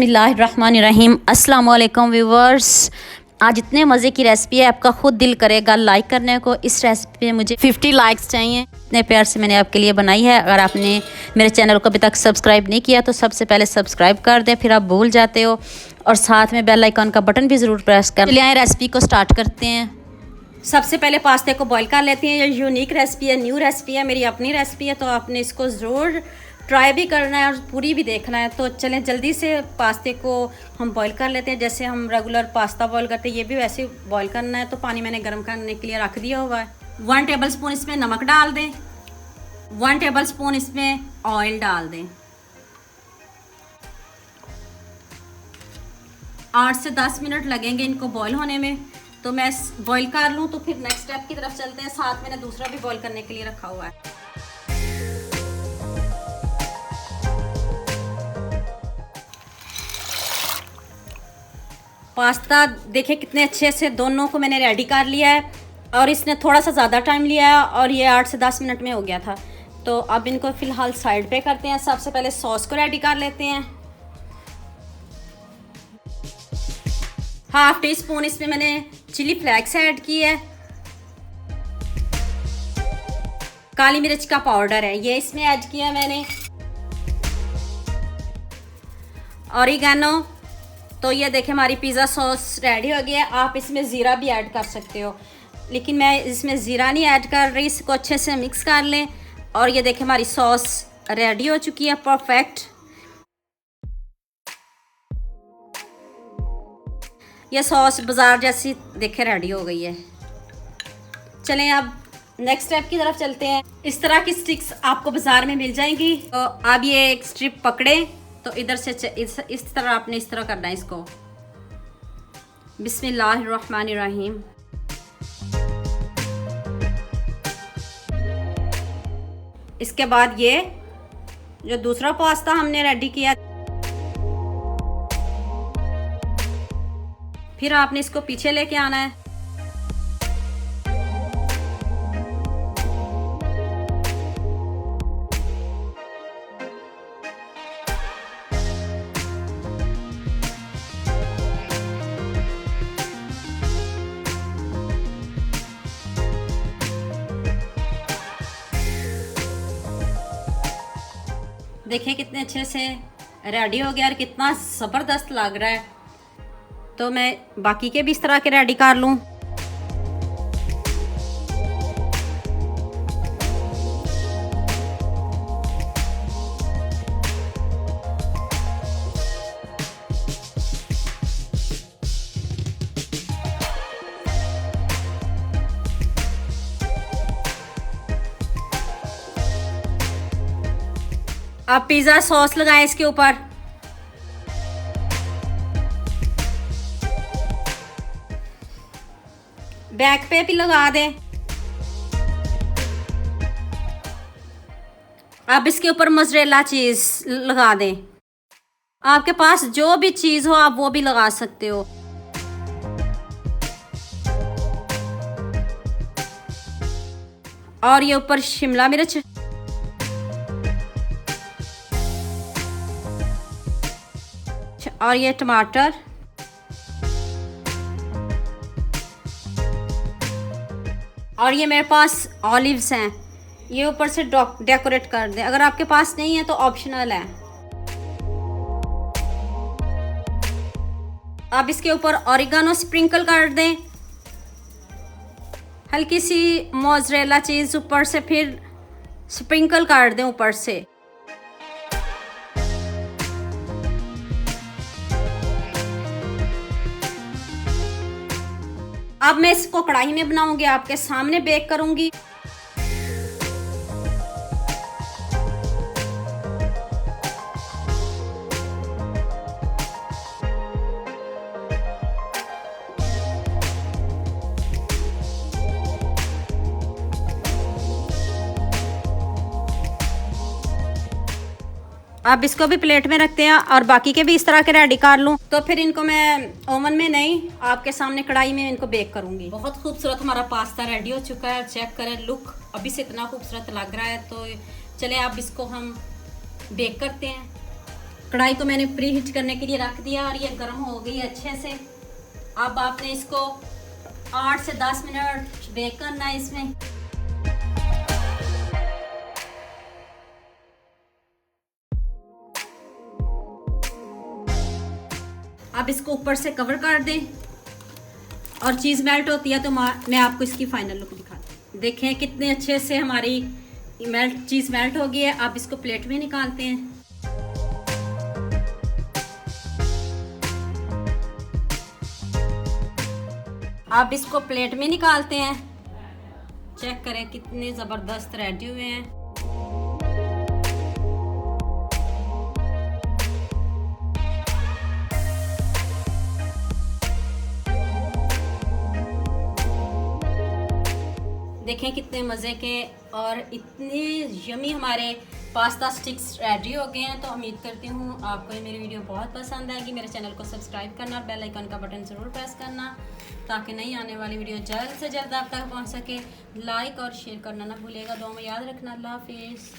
बिस्मिल्लाहिर्रहमानिर्रहीम। अस्सलाम वालेकुम व्यूवर्स। आज इतने मज़े की रेसिपी है, आपका ख़ुद दिल करेगा लाइक करने को। इस रेसिपी में मुझे 50 लाइक्स चाहिए। इतने प्यार से मैंने आपके लिए बनाई है। अगर आपने मेरे चैनल को अभी तक सब्सक्राइब नहीं किया तो सबसे पहले सब्सक्राइब कर दें, फिर आप भूल जाते हो। और साथ में बेल आइकन का बटन भी ज़रूर प्रेस कर। चलिए आए रेसिपी को स्टार्ट करते हैं। सबसे पहले पास्ते को बॉईल कर लेते हैं। ये यूनिक रेसिपी है, न्यू रेसिपी है, मेरी अपनी रेसिपी है, तो आपने इसको ज़रूर ट्राई भी करना है और पूरी भी देखना है। तो चलें जल्दी से पास्ते को हम बॉईल कर लेते हैं। जैसे हम रेगुलर पास्ता बॉईल करते हैं, ये भी वैसे बॉईल करना है। तो पानी मैंने गर्म करने के लिए रख दिया हुआ है। 1 टेबल स्पून इसमें नमक डाल दें। 1 टेबल स्पून इसमें ऑयल डाल दें। 8 से 10 मिनट लगेंगे इनको बॉईल होने में। तो मैं बॉईल कर लूँ तो फिर नेक्स्ट स्टेप की तरफ चलते हैं। साथ मैंने दूसरा भी बॉईल करने के लिए रखा हुआ है। पास्ता देखिए कितने अच्छे से दोनों को मैंने रेडी कर लिया है और इसने थोड़ा सा ज़्यादा टाइम लिया है और ये 8 से 10 मिनट में हो गया था। तो अब इनको फ़िलहाल साइड पे करते हैं। सबसे पहले सॉस को रेडी कर लेते हैं। 1/2 टी स्पून इसमें मैंने चिली फ्लेक्स ऐड की है। काली मिर्च का पाउडर है, ये इसमें ऐड किया मैंने। ऑरिगेनो। तो ये देखें हमारी पिज़्ज़ा सॉस रेडी हो गया है। आप इसमें ज़ीरा भी ऐड कर सकते हो, लेकिन मैं इसमें ज़ीरा नहीं ऐड कर रही। इसको अच्छे से मिक्स कर लें और ये देखें हमारी सॉस रेडी हो चुकी है, परफेक्ट। ये सॉस बाज़ार जैसी देखे रेडी हो गई है। चलें अब नेक्स्ट स्टेप की तरफ चलते हैं। इस तरह की स्टिक्स आपको बाज़ार में मिल जाएंगी। तो अब ये एक स्ट्रिप पकड़े तो इधर से इस तरह आपने इस तरह करना है इसको। बिस्मिल्लाहिर्रहमानिर्रहीम। इसके बाद ये जो दूसरा पास्ता हमने रेडी किया, फिर आपने इसको पीछे लेके आना है। देखिए कितने अच्छे से रेडी हो गया और कितना ज़बरदस्त लग रहा है। तो मैं बाकी के भी इस तरह के रेडी कर लूँ। अब पिज़्ज़ा सॉस लगाएं इसके ऊपर। बैक पे भी लगा दें। अब इसके ऊपर मोज़रेला चीज़ लगा दें। आपके पास जो भी चीज़ हो आप वो भी लगा सकते हो। और ये ऊपर शिमला मिर्च, और ये टमाटर, और ये मेरे पास ऑलिव्स हैं, ये ऊपर से डेकोरेट कर दें। अगर आपके पास नहीं है तो ऑप्शनल है। अब इसके ऊपर ऑरिगेनो स्प्रिंकल कर दें, हल्की सी मोज़रेला चीज़ ऊपर से फिर स्प्रिंकल कर दें ऊपर से। अब मैं इसको कढ़ाई में बनाऊंगी, आपके सामने बेक करूंगी। अब इसको भी प्लेट में रखते हैं और बाकी के भी इस तरह के रेडी कर लूँ। तो फिर इनको मैं ओवन में नहीं, आपके सामने कढ़ाई में इनको बेक करूँगी। बहुत खूबसूरत हमारा पास्ता रेडी हो चुका है। चेक करें, लुक अभी से इतना खूबसूरत लग रहा है। तो चलें अब इसको हम बेक करते हैं। कढ़ाई को मैंने प्री हीट करने के लिए रख दिया और ये गर्म हो गई अच्छे से। अब आपने इसको 8 से 10 मिनट बेक करना है इसमें। आप इसको ऊपर से कवर कर दें और चीज़ मेल्ट होती है तो मैं आपको इसकी फाइनल लुक दिखाती हूँ। देखें कितने अच्छे से हमारी चीज़ मेल्ट हो गई है। आप इसको प्लेट में निकालते हैं। आप इसको प्लेट में निकालते हैं। चेक करें कितने ज़बरदस्त रेडी हुए हैं। देखें कितने मज़े के और इतने यमी हमारे पास्ता स्टिक्स रेडी हो गए हैं। तो उम्मीद करती हूँ आपको ये मेरी वीडियो बहुत पसंद आएगी। मेरे चैनल को सब्सक्राइब करना और बेल आइकन का बटन ज़रूर प्रेस करना ताकि नई आने वाली वीडियो जल्द से जल्द आप तक पहुँच सके। लाइक और शेयर करना ना भूलिएगा। दुआ में याद रखना। अल्लाह हाफिज़।